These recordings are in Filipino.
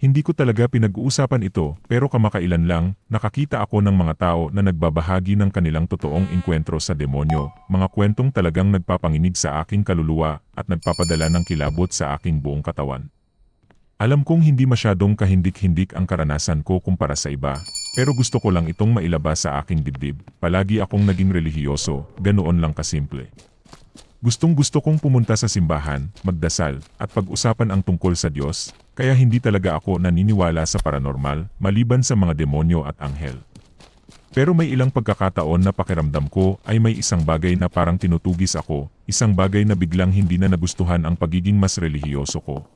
Hindi ko talaga pinag-uusapan ito, pero kamakailan lang, nakakita ako ng mga tao na nagbabahagi ng kanilang totoong engkwentro sa demonyo, mga kwentong talagang nagpapanginig sa aking kaluluwa at nagpapadala ng kilabot sa aking buong katawan. Alam kong hindi masyadong kahindik-hindik ang karanasan ko kumpara sa iba, pero gusto ko lang itong mailabas sa aking dibdib. Palagi akong naging relihiyoso, ganoon lang kasimple. Gustong-gusto kong pumunta sa simbahan, magdasal, at pag-usapan ang tungkol sa Diyos, kaya hindi talaga ako naniniwala sa paranormal, maliban sa mga demonyo at anghel. Pero may ilang pagkakataon na pakiramdam ko ay may isang bagay na parang tinutugis ako, isang bagay na biglang hindi na nagustuhan ang pagiging mas relihiyoso ko.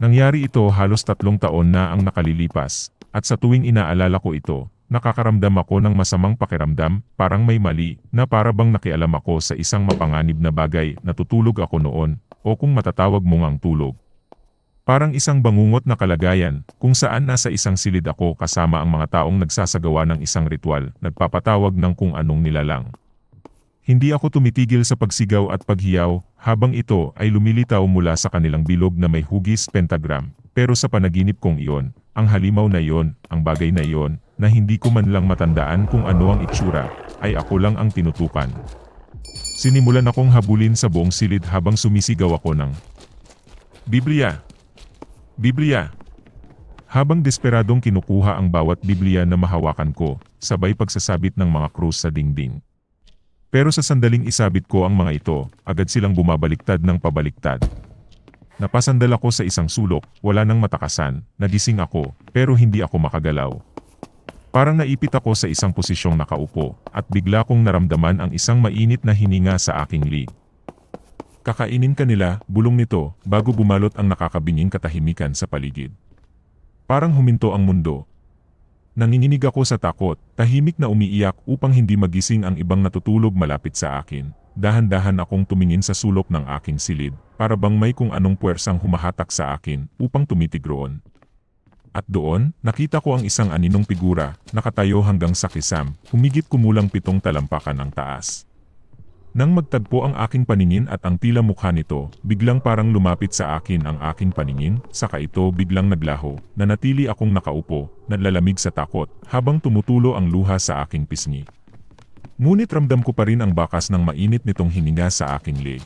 Nangyari ito halos 3 taon na ang nakalilipas, at sa tuwing inaalala ko ito, nakakaramdam ako ng masamang pakiramdam, parang may mali, na para bang nakialam ako sa isang mapanganib na bagay na tutulog ako noon, o kung matatawag mo ngang tulog. Parang isang bangungot na kalagayan, kung saan nasa isang silid ako kasama ang mga taong nagsasagawa ng isang ritual, nagpapatawag ng kung anong nilalang. Hindi ako tumitigil sa pagsigaw at paghiyaw, habang ito ay lumilitaw mula sa kanilang bilog na may hugis pentagram, pero sa panaginip kong iyon, ang halimaw na iyon, ang bagay na iyon, na hindi ko man lang matandaan kung ano ang itsura, ay ako lang ang tinutukan. Sinimulan akong habulin sa buong silid habang sumisigaw ako ng Biblia! Biblia! Habang desperadong kinukuha ang bawat Biblia na mahawakan ko, sabay pagsasabit ng mga krus sa dingding. Pero sa sandaling isabit ko ang mga ito, agad silang bumabaliktad ng pabaliktad. Napasandal ako sa isang sulok, wala nang matakasan, nagising ako, pero hindi ako makagalaw. Parang naipit ako sa isang posisyong nakaupo, at bigla kong naramdaman ang isang mainit na hininga sa aking lig. Kakainin ka nila, bulong nito, bago bumalot ang nakakabinging katahimikan sa paligid. Parang huminto ang mundo. Nanginginig ako sa takot, tahimik na umiiyak upang hindi magising ang ibang natutulog malapit sa akin. Dahan-dahan akong tumingin sa sulok ng aking silid, para bang may kung anong puwersang humahatak sa akin upang tumitig roon. At doon, nakita ko ang isang aninong figura, nakatayo hanggang sa kisam, humigit kumulang 7 talampakan ang taas. Nang magtagpo ang aking paningin at ang tila mukha nito, biglang parang lumapit sa akin ang aking paningin, saka ito biglang naglaho, nanatili akong nakaupo, nalalamig sa takot, habang tumutulo ang luha sa aking pisngi. Ngunit ramdam ko pa rin ang bakas ng mainit nitong hininga sa aking leg.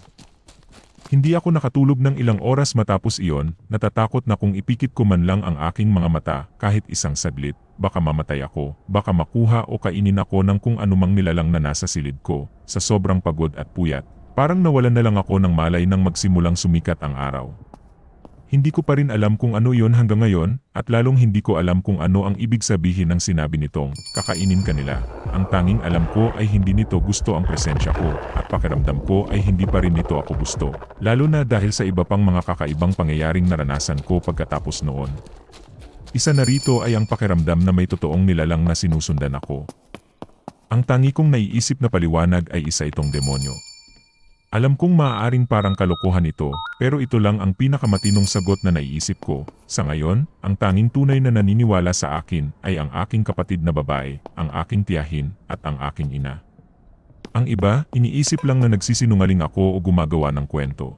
Hindi ako nakatulog ng ilang oras matapos iyon, natatakot na kung ipikit ko man lang ang aking mga mata kahit isang saglit, baka mamatay ako, baka makuha o kainin ako ng kung anumang nilalang na nasa silid ko, sa sobrang pagod at puyat. Parang nawalan na lang ako ng malay nang magsimulang sumikat ang araw. Hindi ko pa rin alam kung ano iyon hanggang ngayon, at lalong hindi ko alam kung ano ang ibig sabihin ng sinabi nitong, kakainin ka nila. Ang tanging alam ko ay hindi nito gusto ang presensya ko, at pakiramdam ko ay hindi pa rin nito ako gusto. Lalo na dahil sa iba pang mga kakaibang pangyayaring naranasan ko pagkatapos noon. Isa na rito ay ang pakiramdam na may totoong nilalang na sinusundan ako. Ang tangi kong naiisip na paliwanag ay isa itong demonyo. Alam kong maaaring parang kalokohan ito, pero ito lang ang pinakamatinong sagot na naiisip ko. Sa ngayon, ang tanging tunay na naniniwala sa akin ay ang aking kapatid na babae, ang aking tiyahin, at ang aking ina. Ang iba, iniisip lang na nagsisinungaling ako o gumagawa ng kwento.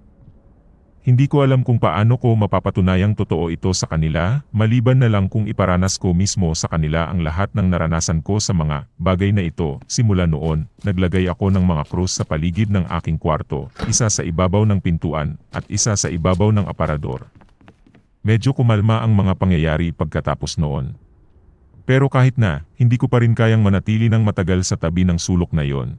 Hindi ko alam kung paano ko mapapatunayang totoo ito sa kanila, maliban na lang kung iparanas ko mismo sa kanila ang lahat ng naranasan ko sa mga bagay na ito. Simula noon, naglagay ako ng mga krus sa paligid ng aking kwarto, isa sa ibabaw ng pintuan, at isa sa ibabaw ng aparador. Medyo kumalma ang mga pangyayari pagkatapos noon. Pero kahit na, hindi ko pa rin kayang manatili ng matagal sa tabi ng sulok na yon.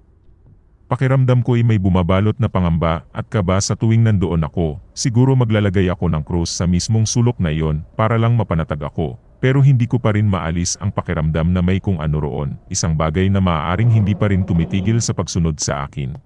Pakiramdam ko ay may bumabalot na pangamba at kaba sa tuwing nandoon ako. Siguro maglalagay ako ng krus sa mismong sulok na iyon para lang mapanatag ako. Pero hindi ko pa rin maalis ang pakiramdam na may kung ano roon, isang bagay na maaaring hindi pa rin tumitigil sa pagsunod sa akin.